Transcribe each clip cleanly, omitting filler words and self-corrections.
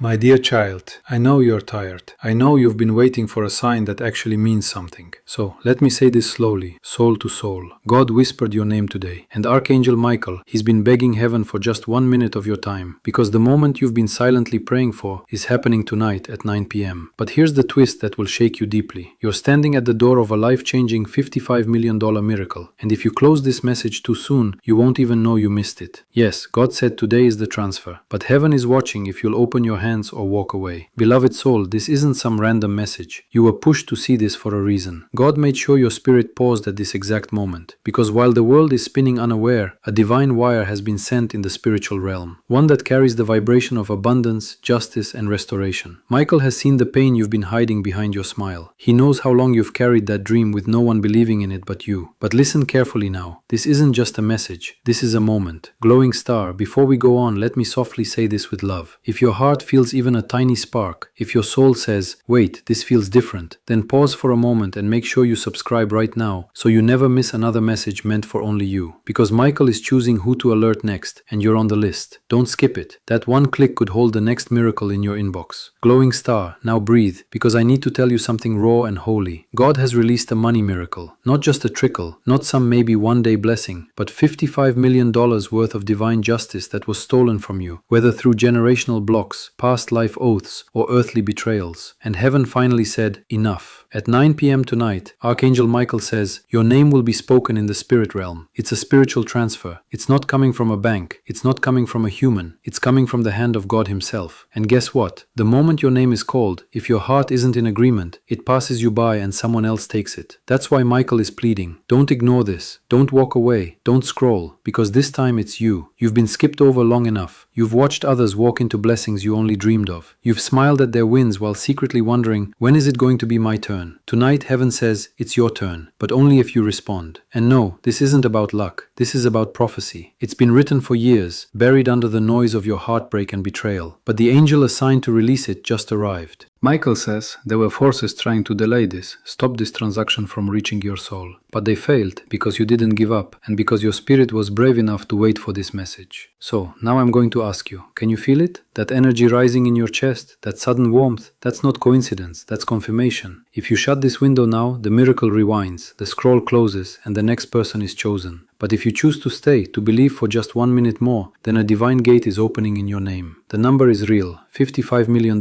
My dear child, I know you're tired. I know you've been waiting for a sign that actually means something. So, let me say this slowly, soul to soul. God whispered your name today, and Archangel Michael, he's been begging heaven for just 1 minute of your time, because the moment you've been silently praying for is happening tonight at 9 p.m. But here's the twist that will shake you deeply. You're standing at the door of a life-changing $55 million miracle, and if you close this message too soon, you won't even know you missed it. Yes, God said today is the transfer, but heaven is watching if you'll open your hands or walk away. Beloved soul, this isn't some random message. You were pushed to see this for a reason. God made sure your spirit paused at this exact moment, because while the world is spinning unaware, a divine wire has been sent in the spiritual realm, one that carries the vibration of abundance, justice, and restoration. Michael has seen the pain you've been hiding behind your smile. He knows how long you've carried that dream with no one believing in it but you. But listen carefully now. This isn't just a message. This is a moment. Glowing star, before we go on, let me softly say this with love. If your heart feels even a tiny spark, if your soul says, wait, this feels different, then pause for a moment and make sure you subscribe right now so you never miss another message meant for only you. Because Michael is choosing who to alert next, and you're on the list. Don't skip it. That one click could hold the next miracle in your inbox. Glowing star, now breathe, because I need to tell you something raw and holy. God has released a money miracle. Not just a trickle, not some maybe one-day blessing, but $55 million worth of divine justice that was stolen from you, whether through generational blocks, past life oaths, or earthly betrayals. And heaven finally said, enough. At 9 p.m. tonight, Archangel Michael says, your name will be spoken in the spirit realm. It's a spiritual transfer. It's not coming from a bank. It's not coming from a human. It's coming from the hand of God himself. And guess what? The moment your name is called, if your heart isn't in agreement, it passes you by and someone else takes it. That's why Michael is pleading. Don't ignore this. Don't walk away. Don't scroll. Because this time it's you. You've been skipped over long enough. You've watched others walk into blessings you only dreamed of. You've smiled at their wins while secretly wondering, when is it going to be my turn? Tonight, heaven says, it's your turn, but only if you respond. And no, this isn't about luck. This is about prophecy. It's been written for years, buried under the noise of your heartbreak and betrayal. But the angel assigned to release it just arrived. Michael says there were forces trying to delay this, stop this transaction from reaching your soul. But they failed because you didn't give up and because your spirit was brave enough to wait for this message. So, now I'm going to ask you, can you feel it? That energy rising in your chest, that sudden warmth, that's not coincidence, that's confirmation. If you shut this window now, the miracle rewinds, the scroll closes, and the next person is chosen. But if you choose to stay, to believe for just 1 minute more, then a divine gate is opening in your name. The number is real, $55 million.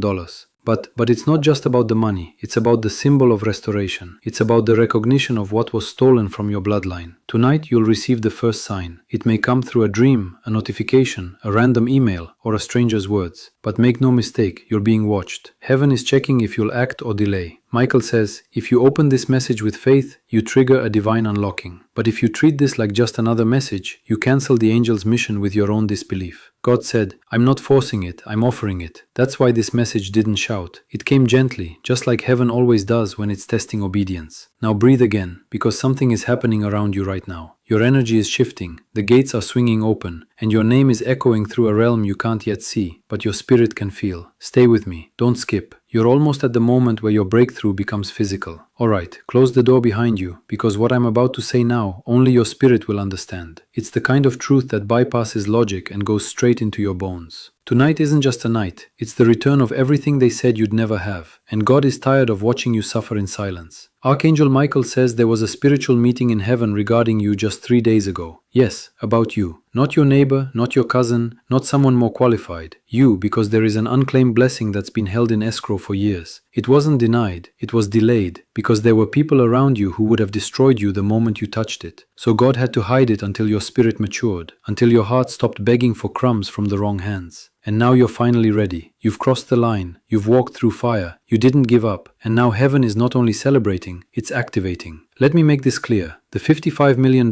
But it's not just about the money, it's about the symbol of restoration. It's about the recognition of what was stolen from your bloodline. Tonight you'll receive the first sign. It may come through a dream, a notification, a random email, or a stranger's words. But make no mistake, you're being watched. Heaven is checking if you'll act or delay. Michael says, if you open this message with faith, you trigger a divine unlocking. But if you treat this like just another message, you cancel the angel's mission with your own disbelief. God said, I'm not forcing it, I'm offering it. That's why this message didn't shout. It came gently, just like heaven always does when it's testing obedience. Now breathe again, because something is happening around you right now. Your energy is shifting, the gates are swinging open, and your name is echoing through a realm you can't yet see, but your spirit can feel. Stay with me, don't skip. You're almost at the moment where your breakthrough becomes physical. Alright, close the door behind you, because what I'm about to say now, only your spirit will understand. It's the kind of truth that bypasses logic and goes straight into your bones. Tonight isn't just a night, it's the return of everything they said you'd never have, and God is tired of watching you suffer in silence. Archangel Michael says there was a spiritual meeting in heaven regarding you just 3 days ago. Yes, about you. Not your neighbor, not your cousin, not someone more qualified. You, because there is an unclaimed blessing that's been held in escrow for years. It wasn't denied, it was delayed, because there were people around you who would have destroyed you the moment you touched it. So God had to hide it until your spirit matured, until your heart stopped begging for crumbs from the wrong hands. And now you're finally ready. You've crossed the line, you've walked through fire, you didn't give up, and now heaven is not only celebrating, it's activating. Let me make this clear. The $55 million,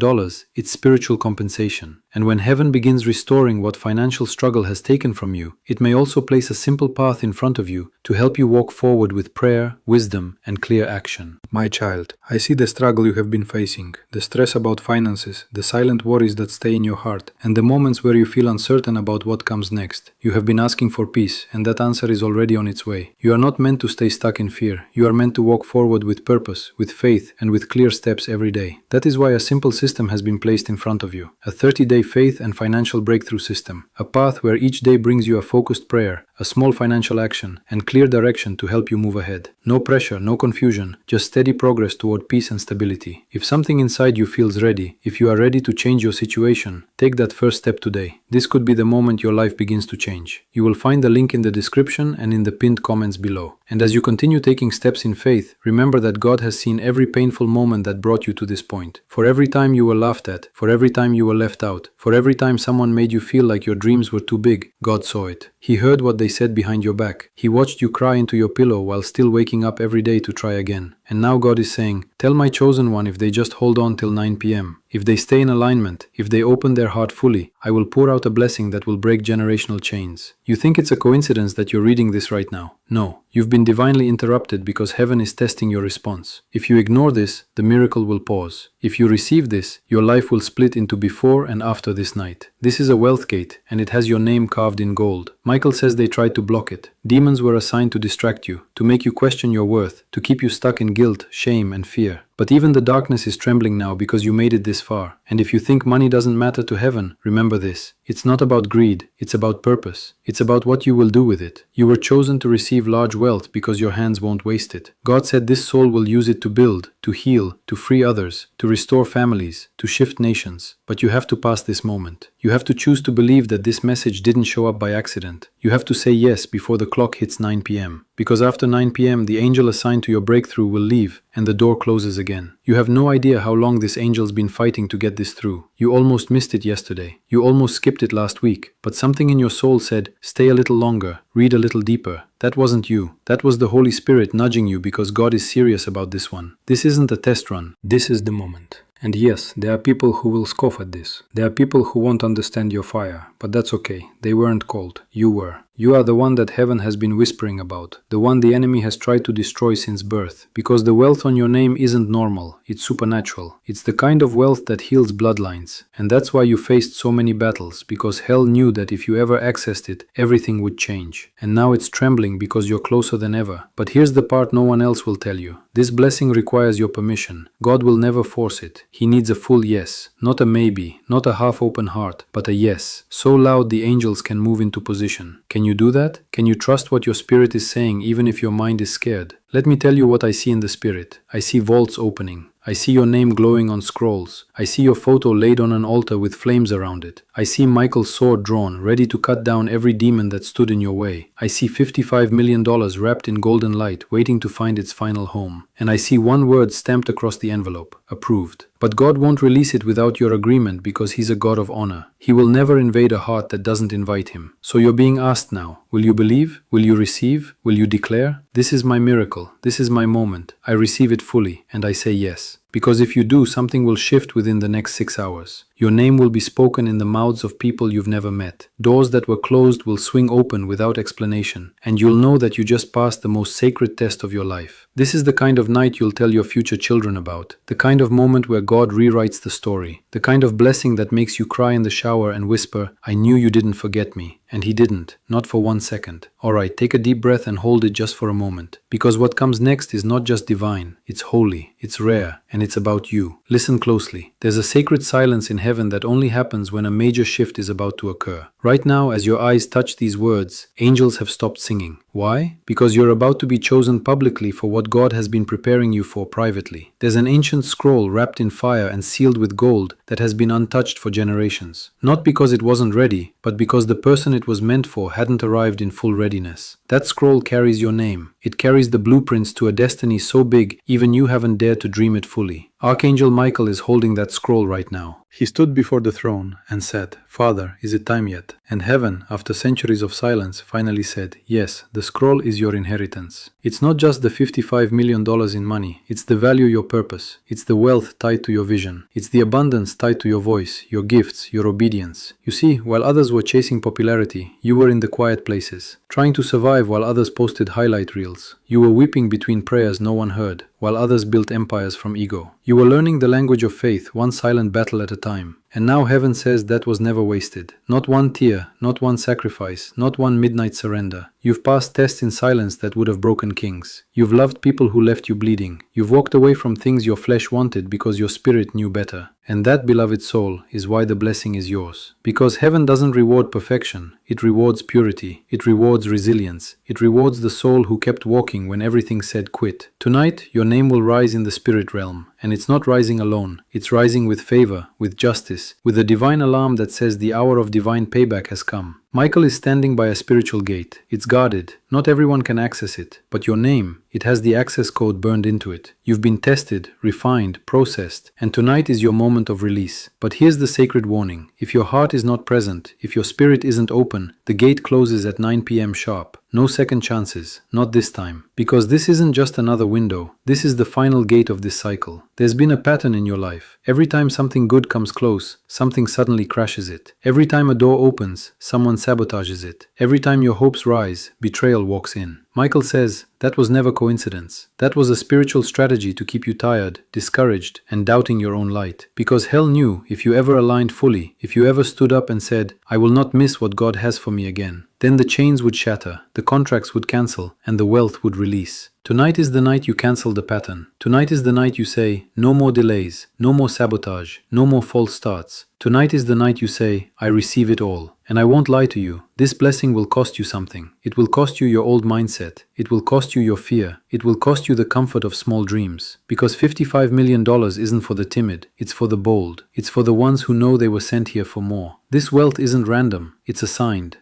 it's spiritual compensation. And when heaven begins restoring what financial struggle has taken from you, it may also place a simple path in front of you to help you walk forward with prayer, wisdom, and clear action. My child, I see the struggle you have been facing, the stress about finances, the silent worries that stay in your heart, and the moments where you feel uncertain about what comes next. You have been asking for peace, and that answer is already on its way. You are not meant to stay stuck in fear. You are meant to walk forward with purpose, with faith, and with clear steps every day. That is why a simple system has been placed in front of you. A 30-day faith and financial breakthrough system. A path where each day brings you a focused prayer, a small financial action, and clear direction to help you move ahead. No pressure, no confusion, just steady progress toward peace and stability. If something inside you feels ready, if you are ready to change your situation, take that first step today. This could be the moment your life begins to change. You will find the link in the description and in the pinned comments below. And as you continue taking steps in faith, remember that God has seen every painful moment that brought you to this point. For every time you were laughed at, for every time you were left out, for every time someone made you feel like your dreams were too big, God saw it. He heard what they said behind your back. He watched you cry into your pillow while still waking up every day to try again. And now God is saying, tell my chosen one if they just hold on till 9 p.m. If they stay in alignment, if they open their heart fully, I will pour out a blessing that will break generational chains. You think it's a coincidence that you're reading this right now? No, you've been divinely interrupted because heaven is testing your response. If you ignore this, the miracle will pause. If you receive this, your life will split into before and after this night. This is a wealth gate, and it has your name carved in gold. Michael says they tried to block it. Demons were assigned to distract you, to make you question your worth, to keep you stuck in guilt, shame, and fear. But even the darkness is trembling now because you made it this far. And if you think money doesn't matter to heaven, remember this. It's not about greed, it's about purpose. It's about what you will do with it. You were chosen to receive large wealth because your hands won't waste it. God said this soul will use it to build, to heal, to free others, to restore families, to shift nations. But you have to pass this moment. You have to choose to believe that this message didn't show up by accident. You have to say yes before the clock hits 9 p.m. Because after 9 p.m. the angel assigned to your breakthrough will leave and the door closes again. You have no idea how long this angel's been fighting to get this through. You almost missed it yesterday. You almost skipped it last week. But something in your soul said, stay a little longer, read a little deeper. That wasn't you. That was the Holy Spirit nudging you because God is serious about this one. This isn't a test run. This is the moment. And yes, there are people who will scoff at this. There are people who won't understand your fire. But that's okay. They weren't called. You were. You are the one that heaven has been whispering about, the one the enemy has tried to destroy since birth. Because the wealth on your name isn't normal, it's supernatural. It's the kind of wealth that heals bloodlines. And that's why you faced so many battles, because hell knew that if you ever accessed it, everything would change. And now it's trembling because you're closer than ever. But here's the part no one else will tell you. This blessing requires your permission. God will never force it. He needs a full yes, not a maybe, not a half-open heart, but a yes. So loud the angels can move into position. Can you do that? Can you trust what your spirit is saying even if your mind is scared? Let me tell you what I see in the spirit. I see vaults opening. I see your name glowing on scrolls. I see your photo laid on an altar with flames around it. I see Michael's sword drawn, ready to cut down every demon that stood in your way. I see $55 million wrapped in golden light, waiting to find its final home. And I see one word stamped across the envelope: approved. But God won't release it without your agreement because He's a God of honor. He will never invade a heart that doesn't invite Him. So you're being asked now, will you believe? Will you receive? Will you declare? This is my miracle. This is my moment. I receive it fully, and I say yes. Because if you do, something will shift within the next 6 hours. Your name will be spoken in the mouths of people you've never met. Doors that were closed will swing open without explanation, and you'll know that you just passed the most sacred test of your life. This is the kind of night you'll tell your future children about, the kind of moment where God rewrites the story, the kind of blessing that makes you cry in the shower and whisper, I knew you didn't forget me. And He didn't, not for 1 second. Alright, take a deep breath and hold it just for a moment. Because what comes next is not just divine, it's holy, it's rare, and it's about you. Listen closely. There's a sacred silence in heaven that only happens when a major shift is about to occur. Right now, as your eyes touch these words, angels have stopped singing. Why? Because you're about to be chosen publicly for what God has been preparing you for privately. There's an ancient scroll wrapped in fire and sealed with gold that has been untouched for generations. Not because it wasn't ready, but because the person it was meant for hadn't arrived in full readiness. That scroll carries your name. It carries the blueprints to a destiny so big, even you haven't dared to dream it fully. Archangel Michael is holding that scroll right now. He stood before the throne and said, Father, is it time yet? And heaven, after centuries of silence, finally said, yes, the scroll is your inheritance. It's not just the $55 million in money. It's the value your purpose. It's the wealth tied to your vision. It's the abundance tied to your voice, your gifts, your obedience. You see, while others were chasing popularity, you were in the quiet places, trying to survive while others posted highlight reels. You were weeping between prayers no one heard, while others built empires from ego. You were learning the language of faith, one silent battle at a time. And now heaven says that was never wasted. Not one tear, not one sacrifice, not one midnight surrender. You've passed tests in silence that would have broken kings. You've loved people who left you bleeding. You've walked away from things your flesh wanted because your spirit knew better. And that, beloved soul, is why the blessing is yours. Because heaven doesn't reward perfection, it rewards purity, it rewards resilience, it rewards the soul who kept walking when everything said quit. Tonight, your name will rise in the spirit realm, and it's not rising alone, it's rising with favor, with justice, with a divine alarm that says the hour of divine payback has come. Michael is standing by a spiritual gate. It's guarded. Not everyone can access it. But your name, it has the access code burned into it. You've been tested, refined, processed, and tonight is your moment of release. But here's the sacred warning. If your heart is not present, if your spirit isn't open, the gate closes at 9 p.m. sharp. No second chances, not this time. Because this isn't just another window, this is the final gate of this cycle. There's been a pattern in your life. Every time something good comes close, something suddenly crashes it. Every time a door opens, someone sabotages it. Every time your hopes rise, betrayal walks in. Michael says, that was never coincidence. That was a spiritual strategy to keep you tired, discouraged, and doubting your own light. Because hell knew, if you ever aligned fully, if you ever stood up and said, I will not miss what God has for me again, then the chains would shatter, the contracts would cancel, and the wealth would release. Tonight is the night you cancel the pattern. Tonight is the night you say, no more delays, no more sabotage, no more false starts. Tonight is the night you say, I receive it all. And I won't lie to you, this blessing will cost you something. It will cost you your old mindset. It will cost you your fear. It will cost you the comfort of small dreams. Because $55 million isn't for the timid, it's for the bold. It's for the ones who know they were sent here for more. This wealth isn't random, it's assigned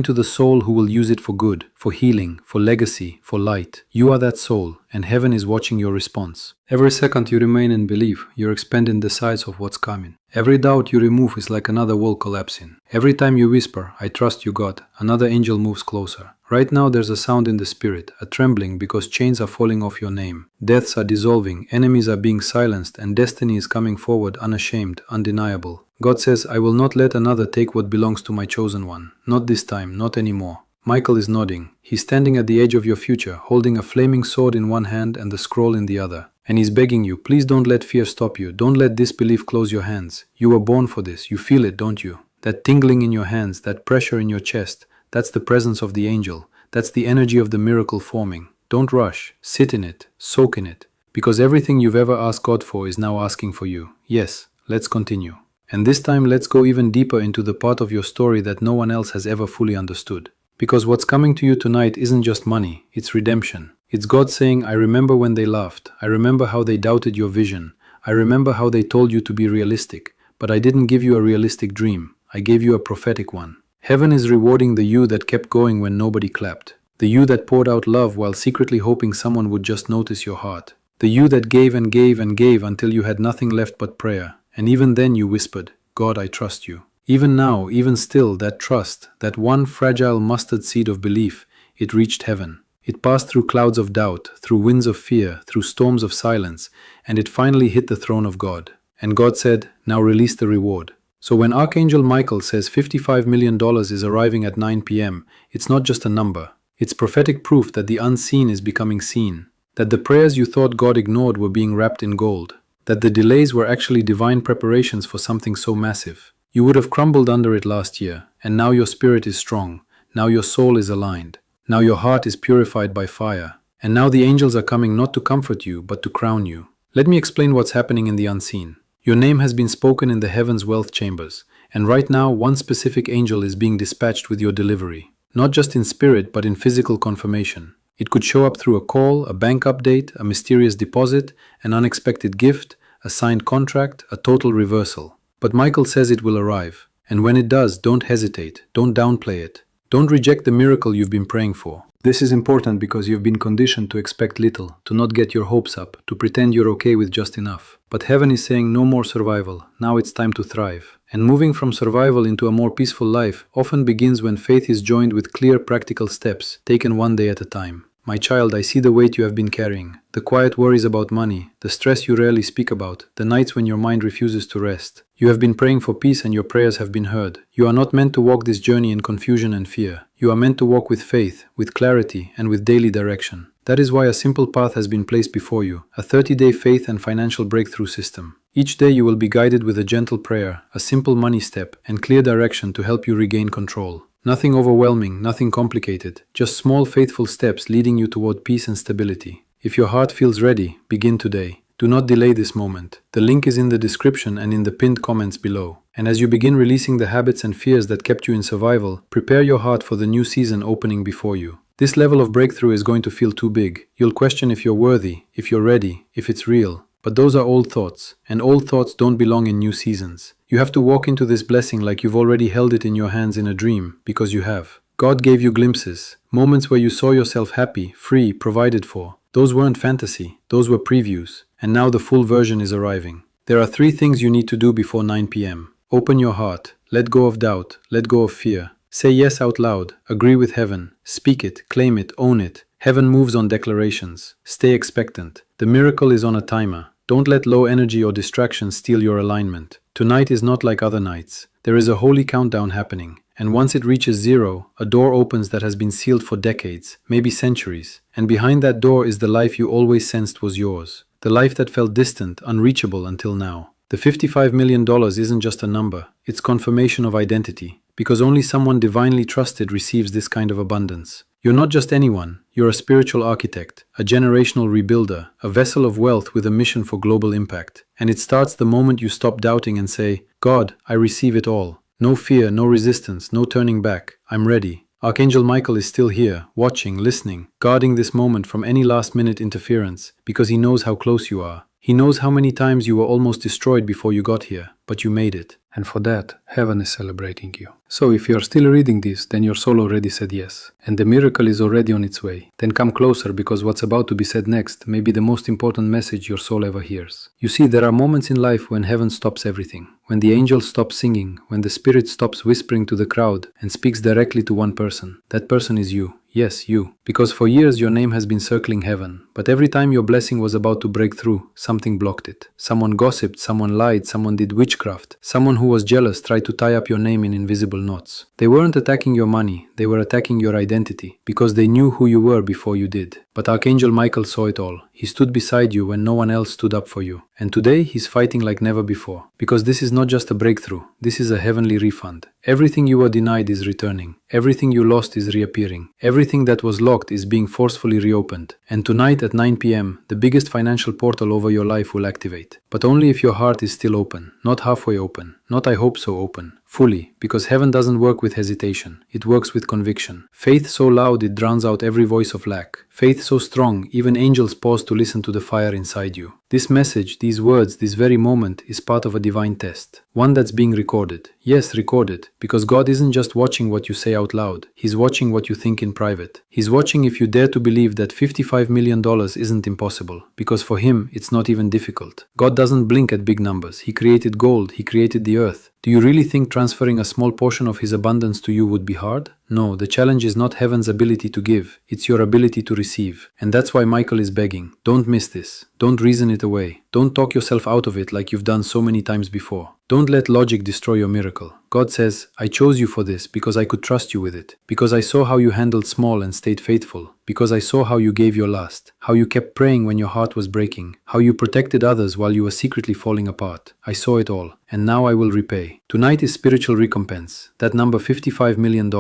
to the soul who will use it for good, for healing, for legacy, for light. You are that soul, and heaven is watching your response. Every second you remain in belief, you're expanding the size of what's coming. Every doubt you remove is like another wall collapsing. Every time you whisper, I trust you God, another angel moves closer. Right now there's a sound in the spirit, a trembling because chains are falling off your name. Deaths are dissolving, enemies are being silenced, and destiny is coming forward unashamed, undeniable. God says, I will not let another take what belongs to my chosen one. Not this time, not anymore. Michael is nodding. He's standing at the edge of your future, holding a flaming sword in one hand and the scroll in the other. And he's begging you, please don't let fear stop you. Don't let disbelief close your hands. You were born for this. You feel it, don't you? That tingling in your hands, that pressure in your chest, that's the presence of the angel. That's the energy of the miracle forming. Don't rush. Sit in it. Soak in it. Because everything you've ever asked God for is now asking for you. Yes, let's continue. And this time let's go even deeper into the part of your story that no one else has ever fully understood. Because what's coming to you tonight isn't just money, it's redemption. It's God saying, I remember when they laughed. I remember how they doubted your vision. I remember how they told you to be realistic. But I didn't give you a realistic dream. I gave you a prophetic one. Heaven is rewarding the you that kept going when nobody clapped. The you that poured out love while secretly hoping someone would just notice your heart. The you that gave and gave and gave until you had nothing left but prayer. And even then you whispered, God, I trust you. Even now, even still, that trust, that one fragile mustard seed of belief, it reached heaven. It passed through clouds of doubt, through winds of fear, through storms of silence, and it finally hit the throne of God. And God said, now release the reward. So when Archangel Michael says $55 million is arriving at 9 p.m., it's not just a number. It's prophetic proof that the unseen is becoming seen. That the prayers you thought God ignored were being wrapped in gold. That the delays were actually divine preparations for something so massive. You would have crumbled under it last year, and now your spirit is strong. Now your soul is aligned. Now your heart is purified by fire. And now the angels are coming not to comfort you, but to crown you. Let me explain what's happening in the unseen. Your name has been spoken in the heavens' wealth chambers, and right now one specific angel is being dispatched with your delivery. Not just in spirit, but in physical confirmation. It could show up through a call, a bank update, a mysterious deposit, an unexpected gift, a signed contract, a total reversal. But Michael says it will arrive. And when it does, don't hesitate. Don't downplay it. Don't reject the miracle you've been praying for. This is important because you've been conditioned to expect little, to not get your hopes up, to pretend you're okay with just enough. But heaven is saying no more survival. Now it's time to thrive. And moving from survival into a more peaceful life often begins when faith is joined with clear practical steps, taken one day at a time. My child, I see the weight you have been carrying, the quiet worries about money, the stress you rarely speak about, the nights when your mind refuses to rest. You have been praying for peace and your prayers have been heard. You are not meant to walk this journey in confusion and fear. You are meant to walk with faith, with clarity, and with daily direction. That is why a simple path has been placed before you, a 30-day faith and financial breakthrough system. Each day you will be guided with a gentle prayer, a simple money step, and clear direction to help you regain control. Nothing overwhelming, nothing complicated, just small faithful steps leading you toward peace and stability. If your heart feels ready, begin today. Do not delay this moment. The link is in the description and in the pinned comments below. And as you begin releasing the habits and fears that kept you in survival, prepare your heart for the new season opening before you. This level of breakthrough is going to feel too big. You'll question if you're worthy, if you're ready, if it's real. But those are old thoughts, and old thoughts don't belong in new seasons. You have to walk into this blessing like you've already held it in your hands in a dream, because you have. God gave you glimpses, moments where you saw yourself happy, free, provided for. Those weren't fantasy, those were previews. And now the full version is arriving. There are 3 things you need to do before 9 p.m. Open your heart, let go of doubt, let go of fear. Say yes out loud, agree with heaven, speak it, claim it, own it. Heaven moves on declarations. Stay expectant. The miracle is on a timer. Don't let low energy or distractions steal your alignment. Tonight is not like other nights. There is a holy countdown happening. And once it reaches 0, a door opens that has been sealed for decades, maybe centuries. And behind that door is the life you always sensed was yours. The life that felt distant, unreachable until now. The $55 million isn't just a number, it's confirmation of identity, because only someone divinely trusted receives this kind of abundance. You're not just anyone, you're a spiritual architect, a generational rebuilder, a vessel of wealth with a mission for global impact. And it starts the moment you stop doubting and say, God, I receive it all. No fear, no resistance, no turning back. I'm ready. Archangel Michael is still here, watching, listening, guarding this moment from any last-minute interference, because he knows how close you are. He knows how many times you were almost destroyed before you got here, but you made it. And for that, heaven is celebrating you. So if you are still reading this, then your soul already said yes. And the miracle is already on its way. Then come closer, because what's about to be said next may be the most important message your soul ever hears. You see, there are moments in life when heaven stops everything. When the angels stop singing, when the spirit stops whispering to the crowd and speaks directly to one person. That person is you. Yes, you. Because for years your name has been circling heaven, but every time your blessing was about to break through, something blocked it. Someone gossiped, someone lied, someone did witchcraft. Someone who was jealous tried to tie up your name in invisible knots. They weren't attacking your money, they were attacking your identity, because they knew who you were before you did. But Archangel Michael saw it all. He stood beside you when no one else stood up for you. And today he's fighting like never before. Because this is not just a breakthrough, this is a heavenly refund. Everything you were denied is returning. Everything you lost is reappearing. Everything that was locked is being forcefully reopened. And tonight at 9 p.m, the biggest financial portal over your life will activate. But only if your heart is still open, not halfway open, not I hope so open. Fully, because heaven doesn't work with hesitation, it works with conviction. Faith so loud it drowns out every voice of lack. Faith so strong, even angels pause to listen to the fire inside you. This message, these words, this very moment is part of a divine test. One that's being recorded. Yes, recorded, because God isn't just watching what you say out loud, He's watching what you think in private. He's watching if you dare to believe that $55 million isn't impossible, because for Him, it's not even difficult. God doesn't blink at big numbers. He created gold, He created the earth. Do you really think transferring a small portion of His abundance to you would be hard? No, the challenge is not heaven's ability to give, it's your ability to receive. And that's why Michael is begging. Don't miss this. Don't reason it away. Don't talk yourself out of it like you've done so many times before. Don't let logic destroy your miracle. God says, I chose you for this because I could trust you with it. Because I saw how you handled small and stayed faithful. Because I saw how you gave your last. How you kept praying when your heart was breaking. How you protected others while you were secretly falling apart. I saw it all. And now I will repay. Tonight is spiritual recompense. That number $55 million.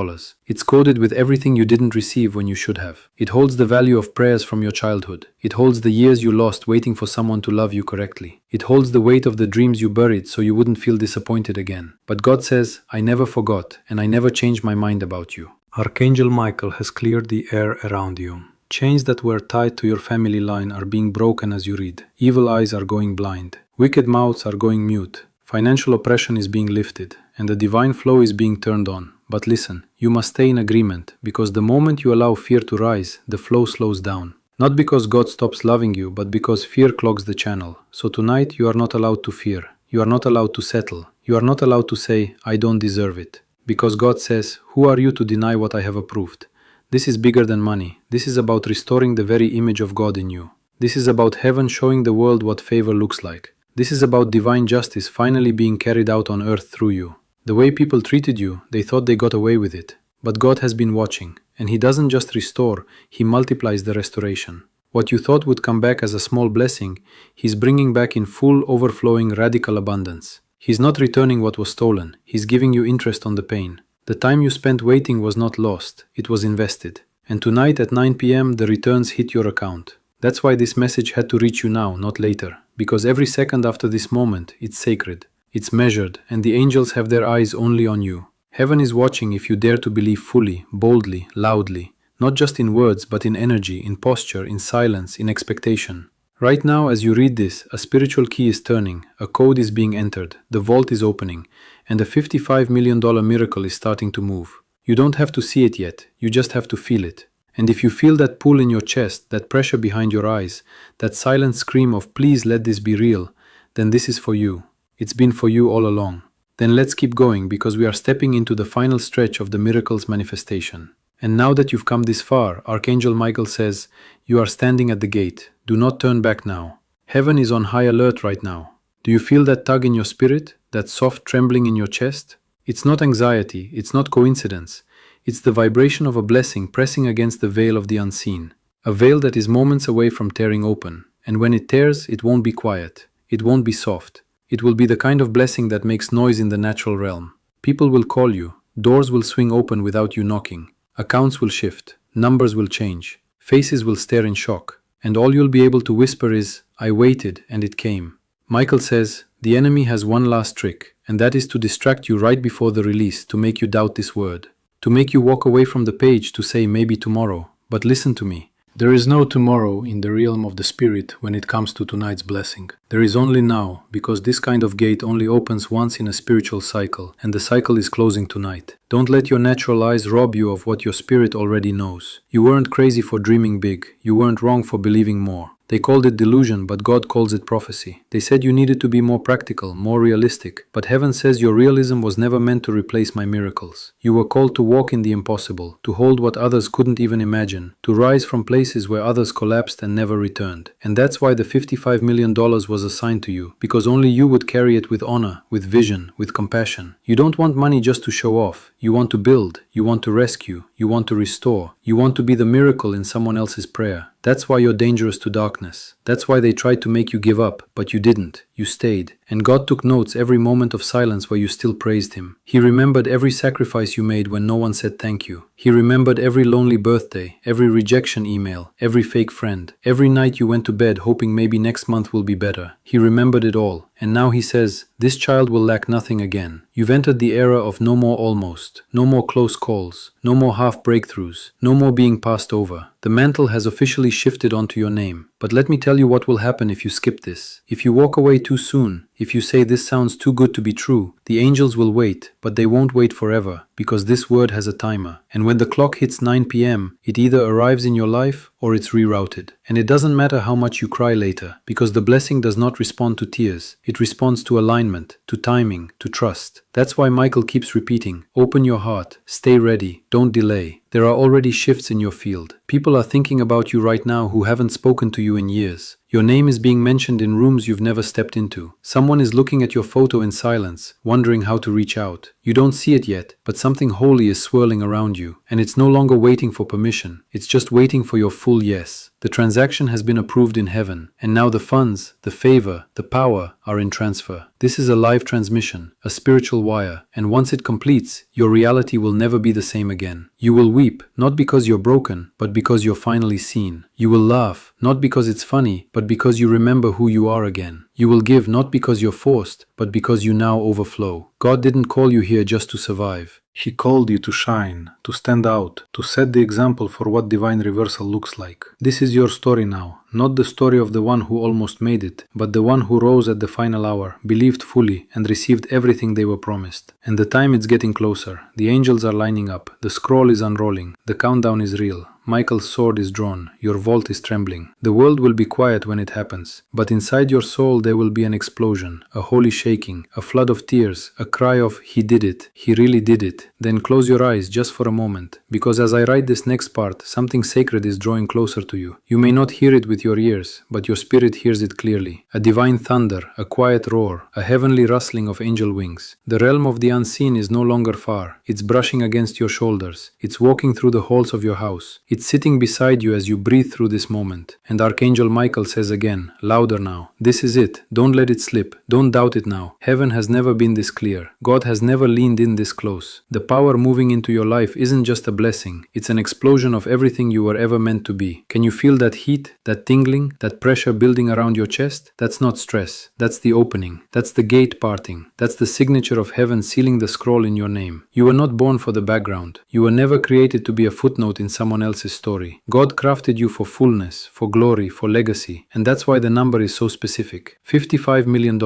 It's coded with everything you didn't receive when you should have. It holds the value of prayers from your childhood. It holds the years you lost waiting for someone to love you correctly. It holds the weight of the dreams you buried so you wouldn't feel disappointed again. But God says, I never forgot and I never changed my mind about you. Archangel Michael has cleared the air around you. Chains that were tied to your family line are being broken as you read. Evil eyes are going blind. Wicked mouths are going mute. Financial oppression is being lifted, and the divine flow is being turned on. But listen, you must stay in agreement, because the moment you allow fear to rise, the flow slows down. Not because God stops loving you, but because fear clogs the channel. So tonight you are not allowed to fear. You are not allowed to settle. You are not allowed to say, I don't deserve it. Because God says, who are you to deny what I have approved? This is bigger than money. This is about restoring the very image of God in you. This is about heaven showing the world what favor looks like. This is about divine justice finally being carried out on earth through you. The way people treated you, they thought they got away with it. But God has been watching, and He doesn't just restore, He multiplies the restoration. What you thought would come back as a small blessing, He's bringing back in full, overflowing, radical abundance. He's not returning what was stolen, He's giving you interest on the pain. The time you spent waiting was not lost, it was invested. And tonight at 9 p.m. the returns hit your account. That's why this message had to reach you now, not later. Because every second after this moment, it's sacred. It's measured, and the angels have their eyes only on you. Heaven is watching if you dare to believe fully, boldly, loudly. Not just in words, but in energy, in posture, in silence, in expectation. Right now, as you read this, a spiritual key is turning, a code is being entered, the vault is opening, and a $55 million miracle is starting to move. You don't have to see it yet, you just have to feel it. And if you feel that pull in your chest, that pressure behind your eyes, that silent scream of please let this be real, then this is for you. It's been for you all along. Then let's keep going, because we are stepping into the final stretch of the miracle's manifestation. And now that you've come this far, Archangel Michael says, you are standing at the gate. Do not turn back now. Heaven is on high alert right now. Do you feel that tug in your spirit? That soft trembling in your chest? It's not anxiety, it's not coincidence. It's the vibration of a blessing pressing against the veil of the unseen. A veil that is moments away from tearing open. And when it tears, it won't be quiet. It won't be soft. It will be the kind of blessing that makes noise in the natural realm. People will call you. Doors will swing open without you knocking. Accounts will shift. Numbers will change. Faces will stare in shock. And all you'll be able to whisper is, I waited and it came. Michael says, the enemy has one last trick, and that is to distract you right before the release, to make you doubt this word. To make you walk away from the page to say maybe tomorrow. But listen to me. There is no tomorrow in the realm of the spirit when it comes to tonight's blessing. There is only now, because this kind of gate only opens once in a spiritual cycle, and the cycle is closing tonight. Don't let your natural eyes rob you of what your spirit already knows. You weren't crazy for dreaming big. You weren't wrong for believing more. They called it delusion, but God calls it prophecy. They said you needed to be more practical, more realistic. But heaven says your realism was never meant to replace my miracles. You were called to walk in the impossible, to hold what others couldn't even imagine, to rise from places where others collapsed and never returned. And that's why the $55 million was assigned to you, because only you would carry it with honor, with vision, with compassion. You don't want money just to show off. You want to build, you want to rescue, you want to restore, you want to be the miracle in someone else's prayer. That's why you're dangerous to darkness. That's why they tried to make you give up, but you didn't. You stayed. And God took notes every moment of silence where you still praised Him. He remembered every sacrifice you made when no one said thank you. He remembered every lonely birthday, every rejection email, every fake friend, every night you went to bed hoping maybe next month will be better. He remembered it all. And now He says, this child will lack nothing again. You've entered the era of no more almost, no more close calls, no more half breakthroughs, no more being passed over. The mantle has officially shifted onto your name. But let me tell you what will happen if you skip this. If you walk away too soon, if you say this sounds too good to be true, the angels will wait, but they won't wait forever, because this word has a timer. And when the clock hits 9 p.m., it either arrives in your life or it's rerouted. And it doesn't matter how much you cry later, because the blessing does not respond to tears. It responds to alignment, to timing, to trust. That's why Michael keeps repeating, open your heart, stay ready, don't delay. There are already shifts in your field. People are thinking about you right now who haven't spoken to you in years. Your name is being mentioned in rooms you've never stepped into. Someone is looking at your photo in silence, wondering how to reach out. You don't see it yet, but something holy is swirling around you, and it's no longer waiting for permission. It's just waiting for your full yes. The transaction has been approved in heaven, and now the funds, the favor, the power are in transfer. This is a live transmission, a spiritual wire, and once it completes, your reality will never be the same again. You will weep, not because you're broken, but because you're finally seen. You will laugh, not because it's funny, but because you remember who you are again. You will give not because you're forced, but because you now overflow. God didn't call you here just to survive. He called you to shine, to stand out, to set the example for what divine reversal looks like. This is your story now, not the story of the one who almost made it, but the one who rose at the final hour, believed fully, and received everything they were promised. And the time is getting closer. The angels are lining up. The scroll is unrolling. The countdown is real. Michael's sword is drawn. Your vault is trembling. The world will be quiet when it happens, but inside your soul there will be an explosion, a holy shaking, a flood of tears, a cry of, he did it, he really did it. Then close your eyes just for a moment, because as I write this next part, something sacred is drawing closer to you. You may not hear it with your ears, but your spirit hears it clearly. A divine thunder, a quiet roar, a heavenly rustling of angel wings. The realm of the unseen is no longer far. It's brushing against your shoulders. It's walking through the halls of your house. It's sitting beside you as you breathe through this moment. And Archangel Michael says again, louder now, this is it. Don't let it slip. Don't doubt it now. Heaven has never been this clear. God has never leaned in this close. The power moving into your life isn't just a blessing. It's an explosion of everything you were ever meant to be. Can you feel that heat, that tingling, that pressure building around your chest? That's not stress. That's the opening. That's the gate parting. That's the signature of heaven sealing the scroll in your name. You were not born for the background. You were never created to be a footnote in someone else's story. God crafted you for fullness, for glory, for legacy. And that's why the number is so specific. $55 million.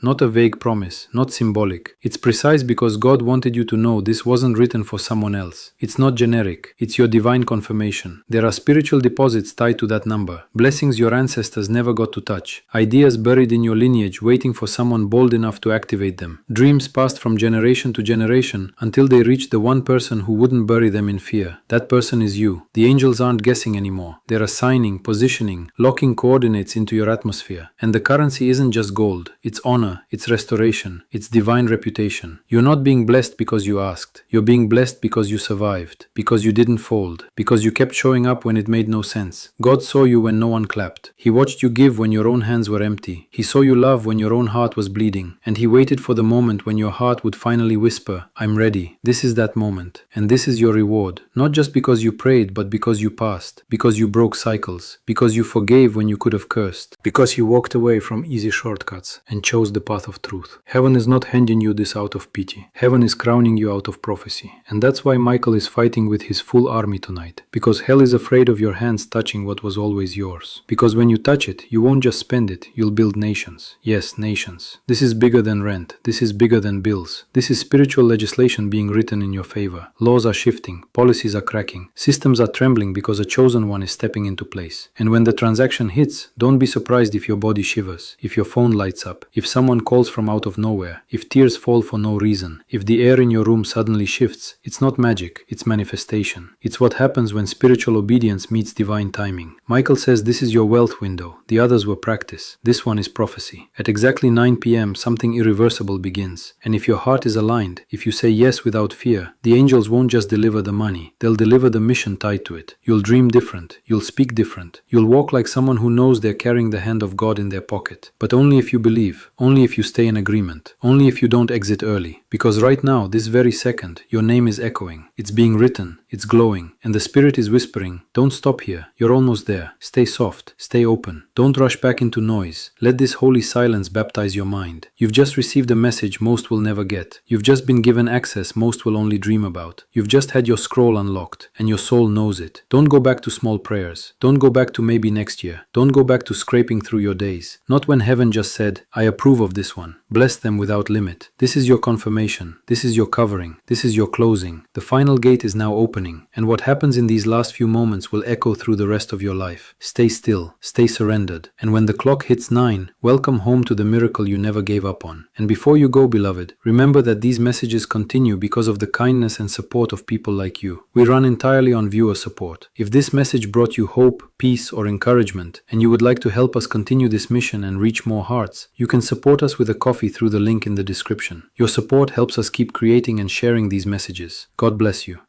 Not a vague promise, not symbolic. It's precise because God wanted you to know this wasn't written for someone else. It's not generic. It's your divine confirmation. There are spiritual deposits tied to that number. Blessings your ancestors never got to touch. Ideas buried in your lineage waiting for someone bold enough to activate them. Dreams passed from generation to generation until they reached the one person who wouldn't bury them in fear. That person is you. The angels aren't guessing anymore. They're assigning, positioning, locking coordinates into your atmosphere. And the currency isn't just gold. It's honor, it's restoration, it's divine reputation. You're not being blessed because you asked. You're being blessed because you survived, because you didn't fold, because you kept showing up when it made no sense. God saw you when no one clapped. He watched you give when your own hands were empty. He saw you love when your own heart was bleeding. And He waited for the moment when your heart would finally whisper, I'm ready. This is that moment. And this is your reward. Not just because you prayed, but because you passed, because you broke cycles, because you forgave when you could have cursed, because you walked away from easy shortcuts and chose the path of truth. Heaven is not handing you this out of pity. Heaven is crowning you out of prophecy. And that's why Michael is fighting with his full army tonight. Because hell is afraid of your hands touching what was always yours. Because when you touch it, you won't just spend it, you'll build nations. Yes, nations. This is bigger than rent. This is bigger than bills. This is spiritual legislation being written in your favor. Laws are shifting. Policies are cracking. Systems are trembling because a chosen one is stepping into place. And when the transaction hits, don't be surprised if your body shivers, if your phone lights up, if someone calls from out of nowhere, if tears fall for no reason, if the air in your room suddenly shifts. It's not magic, it's manifestation. It's what happens when spiritual obedience meets divine timing. Michael says this is your wealth window. The others were practice. This one is prophecy. At exactly 9 p.m., something irreversible begins. And if your heart is aligned, if you say yes without fear, the angels won't just deliver the money, they'll deliver the mission tied to it. You'll dream different. You'll speak different. You'll walk like someone who knows they're carrying the hand of God in their pocket. But only if you believe. Only if you stay in agreement. Only if you don't exit early. Because right now, this very second, your name is echoing. It's being written. It's glowing. And the Spirit is whispering, don't stop here. You're almost there. Stay soft. Stay open. Don't rush back into noise. Let this holy silence baptize your mind. You've just received a message most will never get. You've just been given access most will only dream about. You've just had your scroll unlocked, and your soul knows it. Don't go back to small prayers. Don't go back to maybe next year. Don't go back to scraping through your days. Not when heaven just said, I approve of this one. Bless them without limit. This is your confirmation. This is your covering. This is your closing. The final gate is now opening, and what happens in these last few moments will echo through the rest of your life. Stay still. Stay surrendered. And when the clock hits 9, welcome home to the miracle you never gave up on. And before you go, beloved, remember that these messages continue because of the kindness and support of people like you. We run entirely on viewer support. If this message brought you hope, peace, or encouragement, and you would like to help us continue this mission and reach more hearts, you can support us with a coffee through the link in the description. Your support helps us keep creating and sharing these messages. God bless you.